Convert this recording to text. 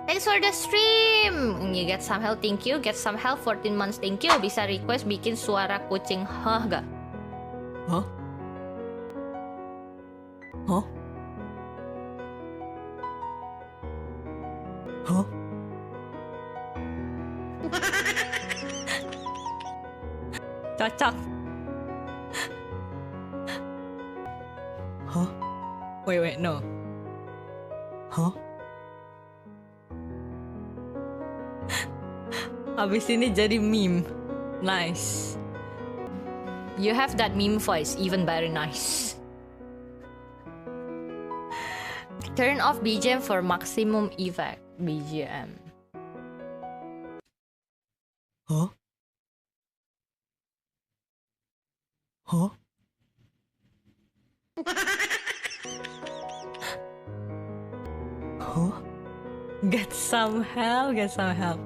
Thanks for the stream. You get some help, thank you. Get some help 14 months, thank you. Bisa request bikin suara kucing. Hah, gak? Hah? Hah? Hah? Cocok. Hah? Wait, no. Hah? Abis ini jadi meme. Nice. You have that meme voice, even very nice. Turn off BGM for maximum effect. BGM. Hah? Hah? Hah? Get some help, get some help.